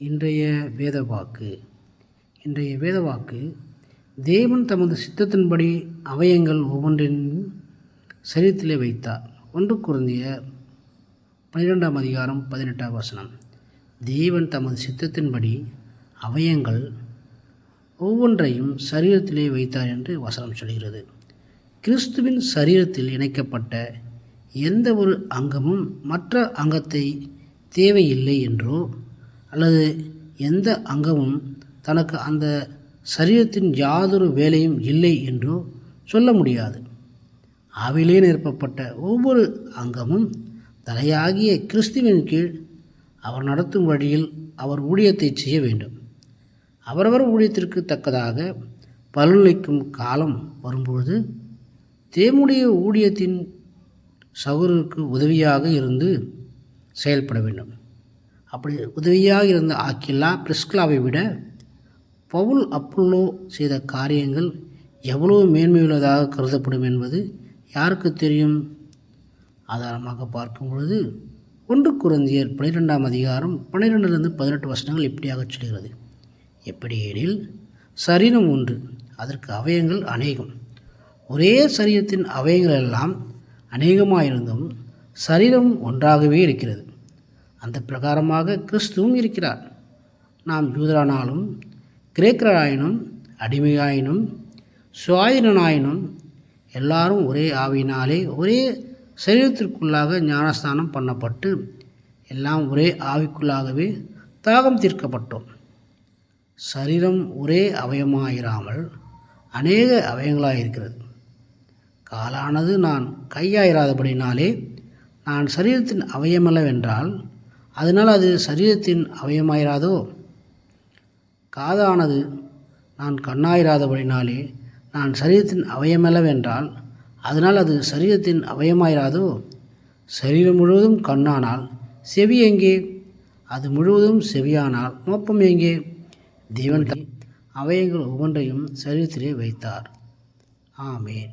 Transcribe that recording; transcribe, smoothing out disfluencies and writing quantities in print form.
இன்றைய வேதவாக்கு தேவன் தமது சித்தத்தின்படி அவயங்கள் ஒவ்வொன்றின் சரீரத்திலே வைத்தார். 1 கொரிந்தியர் 12:18. தேவன் தமது சித்தத்தின்படி அவயங்கள் ஒவ்வொன்றையும் சரீரத்திலே வைத்தார் என்று வசனம் சொல்கிறது. கிறிஸ்துவின் சரீரத்தில் இணைக்கப்பட்ட எந்த ஒரு அங்கமும் மற்ற அங்கத்தை தேவையில்லை என்றோ அல்லது எந்த அங்கமும் தனக்கு அந்த சரீரத்தின் யாதொரு வேலையும் இல்லை என்றோ சொல்ல முடியாது. ஆவிலே நிரப்பப்பட்ட ஒவ்வொரு அங்கமும் தலையாகிய கிறிஸ்துவின் கீழ் அவர் நடத்தும் வழியில் அவர் ஊழியத்தை செய்ய வேண்டும். அவரவர் ஊழியத்திற்கு தக்கதாக பலனளிக்கும் காலம் வரும்பொழுது தேவனுடைய ஊழியத்தின் சகோதரருக்கு உதவியாக இருந்து செயல்பட வேண்டும். அப்படி உதவியாக இருந்த ஆக்கில்லா பிரிஸ்கிலாவை விட பவுல் அப்பல்லோ செய்த காரியங்கள் எவ்வளவு மேன்மையுள்ளதாக கருதப்படும் என்பது யாருக்கு தெரியும்? ஆதாரமாக பார்க்கும் பொழுது 1 கொரிந்தியர் 12:12-18 இப்படியாக சொல்கிறது. எப்படியெனில் சரீரம் ஒன்று, அதற்கு அவயங்கள் அநேகம். ஒரே சரீரத்தின் அவயங்கள் எல்லாம் அநேகமாயிருந்தும் சரீரம் ஒன்றாகவே இருக்கிறது. அந்த பிரகாரமாக கிறிஸ்துவும் இருக்கிறார். நாம் யூதரானாலும் கிரேக்கராயினும் அடிமையாயினும் சுயாதீனனாயினும் எல்லாரும் ஒரே ஆவியினாலே ஒரே சரீரத்திற்குள்ளாக ஞானஸ்தானம் பண்ணப்பட்டு எல்லாம் ஒரே ஆவிக்குள்ளாகவே தாகம் தீர்க்கப்பட்டோம். சரீரம் ஒரே அவயமாயிராமல் அநேக அவயங்களாயிருக்கிறது. காலானது நான் கையாயிராதபடினாலே நான் சரீரத்தின் அவயமல்லவென்றால் அதனால் அது சரீரத்தின் அவயமாயிராதோ? காதானது நான் கண்ணாயிராதபடினாலே நான் சரீரத்தின் அவயமல்லவென்றால் அதனால் அது சரீரத்தின் அவயமாயிராதோ? சரீரம் முழுவதும் கண்ணானால் செவி எங்கே? அது முழுவதும் செவியானால் மோப்பம் எங்கே? தேவன் அவயங்கள் ஒவ்வொன்றையும் சரீரத்திலே வைத்தார். ஆமேன்.